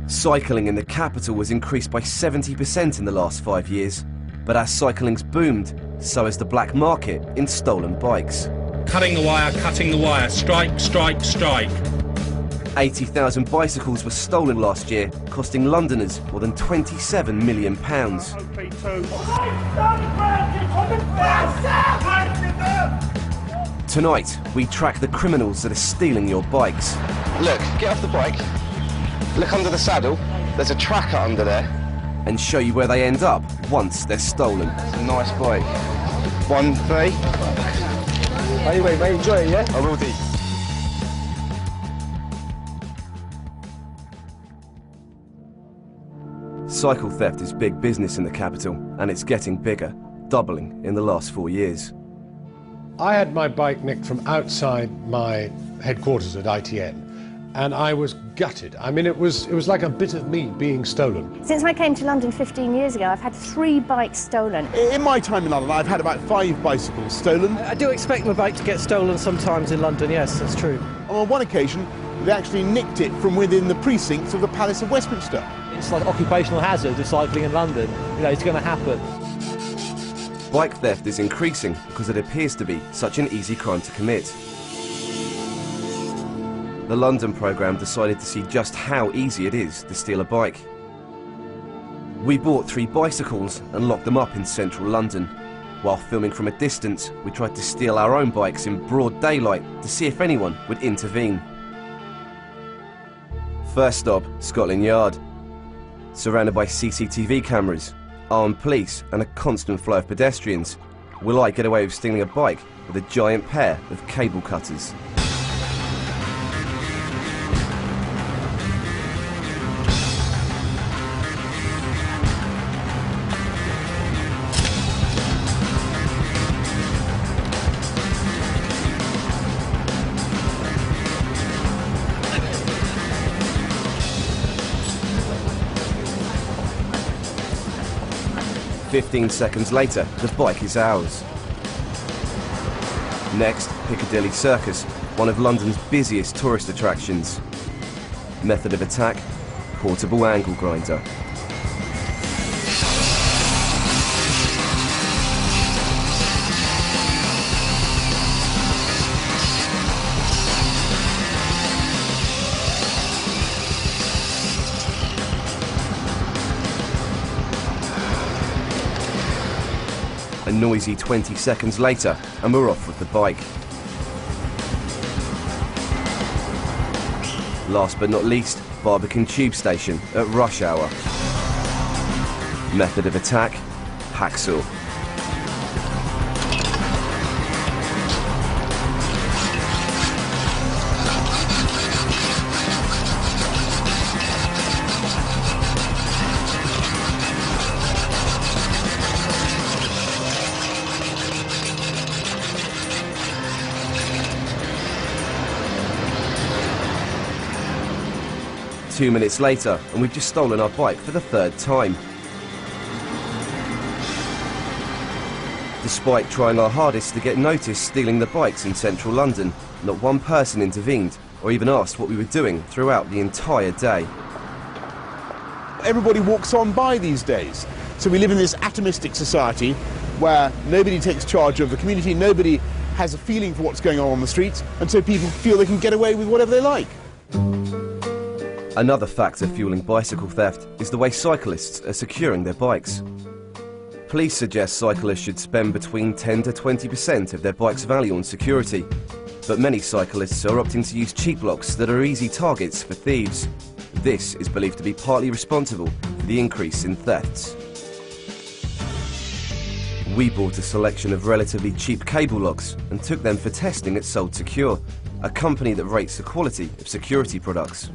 Cycling in the capital was increased by 70% in the last 5 years, but as cycling's boomed, so has the black market in stolen bikes. Cutting the wire, strike, strike, strike. 80,000 bicycles were stolen last year, costing Londoners more than £27 million. Tonight, we track the criminals that are stealing your bikes. Look, get off the bike, look under the saddle, there's a tracker under there. And show you where they end up once they're stolen. It's a nice bike. 1, 3. Anyway, mate, enjoy it, yeah? I will do. Cycle theft is big business in the capital, and it's getting bigger, doubling in the last 4 years. I had my bike nicked from outside my headquarters at ITN, and I was gutted. I mean, it was like a bit of me being stolen. Since I came to London 15 years ago, I've had 3 bikes stolen. In my time in London, I've had about 5 bicycles stolen. I do expect my bike to get stolen sometimes in London, yes, that's true. On one occasion, they actually nicked it from within the precincts of the Palace of Westminster. It's like an occupational hazard of cycling in London. You know, it's going to happen. Bike theft is increasing because it appears to be such an easy crime to commit. The London programme decided to see just how easy it is to steal a bike. We bought 3 bicycles and locked them up in central London. While filming from a distance, we tried to steal our own bikes in broad daylight to see if anyone would intervene. First stop, Scotland Yard. Surrounded by CCTV cameras, armed police and a constant flow of pedestrians, will I get away with stealing a bike with a giant pair of cable cutters? "15 seconds later, the bike is ours." Next, Piccadilly Circus, one of London's busiest tourist attractions. Method of attack, portable angle grinder. A noisy 20 seconds later, and we're off with the bike. Last but not least, Barbican Tube Station at rush hour. Method of attack, hacksaw. Two minutes later, and we've just stolen our bike for the 3rd time. Despite trying our hardest to get noticed stealing the bikes in central London, not one person intervened or even asked what we were doing throughout the entire day. Everybody walks on by these days. So we live in this atomistic society where nobody takes charge of the community, nobody has a feeling for what's going on the streets, and so people feel they can get away with whatever they like. Another factor fueling bicycle theft is the way cyclists are securing their bikes. Police suggest cyclists should spend between 10 to 20% of their bike's value on security, but many cyclists are opting to use cheap locks that are easy targets for thieves. This is believed to be partly responsible for the increase in thefts. We bought a selection of relatively cheap cable locks and took them for testing at Sold Secure, a company that rates the quality of security products.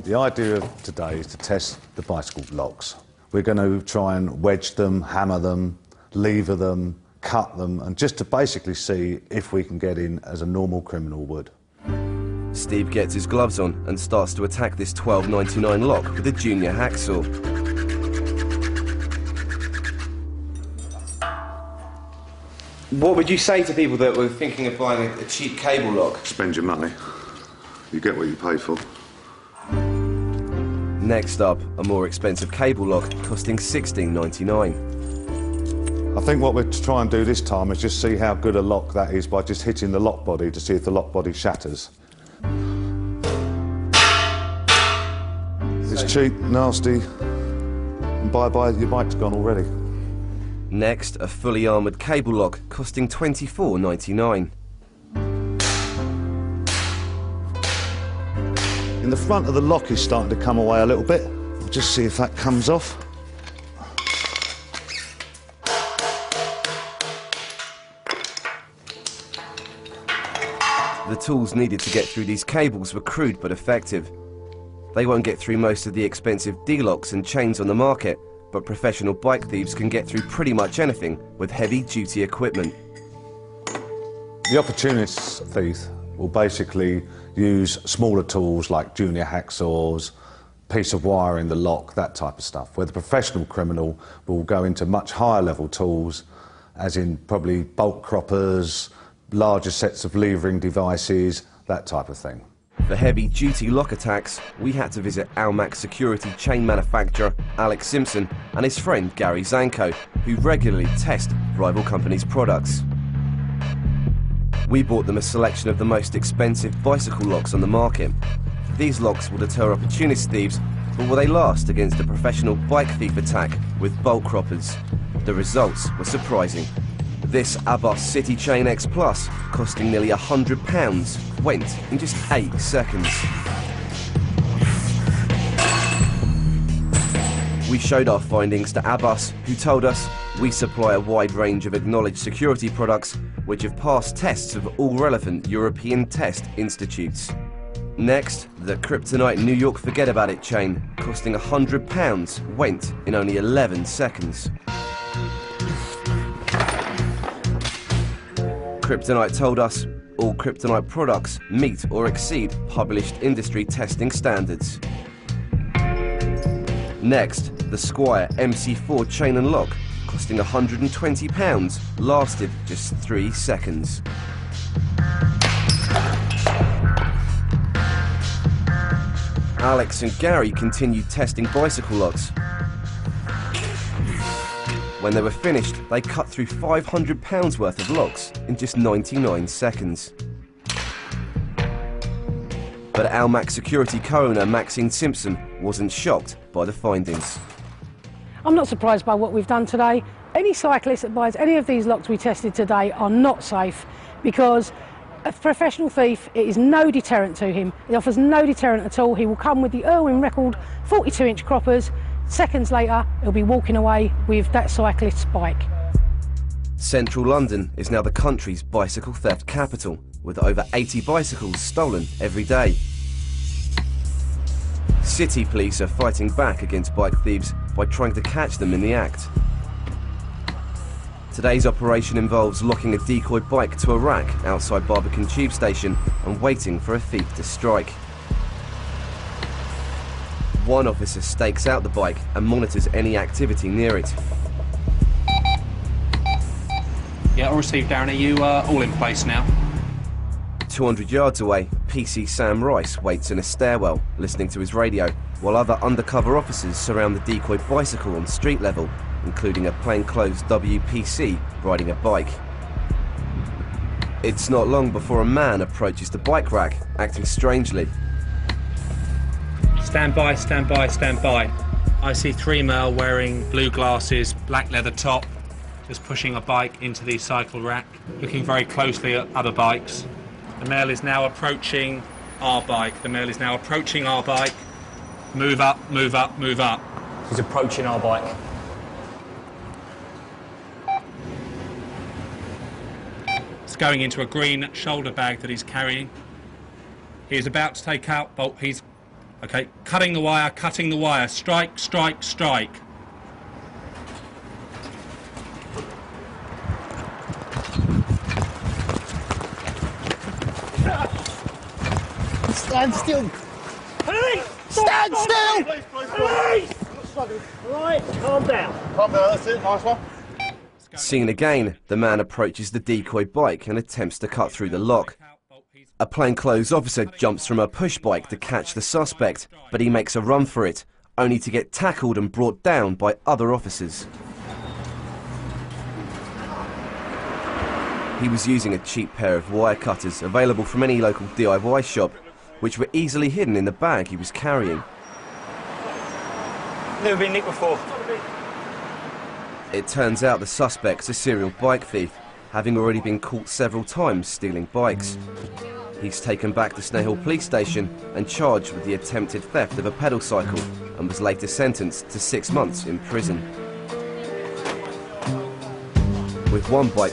The idea of today is to test the bicycle locks. We're going to try and wedge them, hammer them, lever them, cut them, and just to basically see if we can get in as a normal criminal would. Steve gets his gloves on and starts to attack this £12.99 lock with a junior hacksaw. What would you say to people that were thinking of buying a cheap cable lock? Spend your money. You get what you pay for. Next up, a more expensive cable lock costing £16.99. I think what we're trying to do this time is just see how good a lock that is by just hitting the lock body to see if the lock body shatters. It's cheap, nasty, and bye-bye, your bike's gone already. Next, a fully armoured cable lock costing £24.99. In the front of the lock is starting to come away a little bit. We'll just see if that comes off. The tools needed to get through these cables were crude but effective. They won't get through most of the expensive D-locks and chains on the market, but professional bike thieves can get through pretty much anything with heavy-duty equipment. The opportunist thief will basically use smaller tools like junior hacksaws, piece of wire in the lock, that type of stuff, where the professional criminal will go into much higher level tools, as in probably bolt croppers, larger sets of levering devices, that type of thing. For heavy-duty lock attacks, we had to visit Almac security chain manufacturer Alex Simpson and his friend Gary Zanko, who regularly test rival companies' products. We bought them a selection of the most expensive bicycle locks on the market. These locks will deter opportunist thieves, but will they last against a professional bike thief attack with bolt croppers? The results were surprising. This Abbas City Chain X Plus, costing nearly £100, went in just 8 seconds. We showed our findings to Abbas, who told us we supply a wide range of acknowledged security products which have passed tests of all relevant European test institutes. Next, the Kryptonite New York Forget About It chain, costing £100, went in only 11 seconds. Kryptonite told us all Kryptonite products meet or exceed published industry testing standards. Next, the Squire MC4 chain and lock, costing £120, lasted just 3 seconds. Alex and Gary continued testing bicycle locks. When they were finished, they cut through £500 worth of locks in just 99 seconds. But Almac security co-owner Maxine Simpson wasn't shocked by the findings. I'm not surprised by what we've done today. Any cyclist that buys any of these locks we tested today are not safe, because a professional thief, it is no deterrent to him. It offers no deterrent at all. He will come with the Irwin record 42-inch croppers. Seconds later, he'll be walking away with that cyclist's bike. Central London is now the country's bicycle theft capital, with over 80 bicycles stolen every day. City police are fighting back against bike thieves by trying to catch them in the act. Today's operation involves locking a decoy bike to a rack outside Barbican Tube Station and waiting for a thief to strike. One officer stakes out the bike and monitors any activity near it. Yeah, all received, Darren. Are you all in place now? 200 yards away, PC Sam Rice waits in a stairwell, listening to his radio, while other undercover officers surround the decoy bicycle on street level, including a plainclothes WPC riding a bike. It's not long before a man approaches the bike rack, acting strangely. Stand by, stand by, stand by. I see 3 male wearing blue glasses, black leather top, just pushing a bike into the cycle rack, looking very closely at other bikes. The male is now approaching our bike. The male is now approaching our bike. Move up, move up, move up. He's approaching our bike. It's going into a green shoulder bag that he's carrying. He is about to take out, oh, he's, okay, cutting the wire, strike, strike, strike. Stand still! Police! Stand still! Police! Right, calm down. Calm down, that's it, nice one. Seen again, the man approaches the decoy bike and attempts to cut through the lock. A plainclothes officer jumps from a push bike to catch the suspect, but he makes a run for it, only to get tackled and brought down by other officers. He was using a cheap pair of wire cutters available from any local DIY shop, which were easily hidden in the bag he was carrying. Never been nicked before. It turns out the suspect's a serial bike thief, having already been caught several times stealing bikes. He's taken back to Snow Hill Police Station and charged with the attempted theft of a pedal cycle and was later sentenced to 6 months in prison. With one bike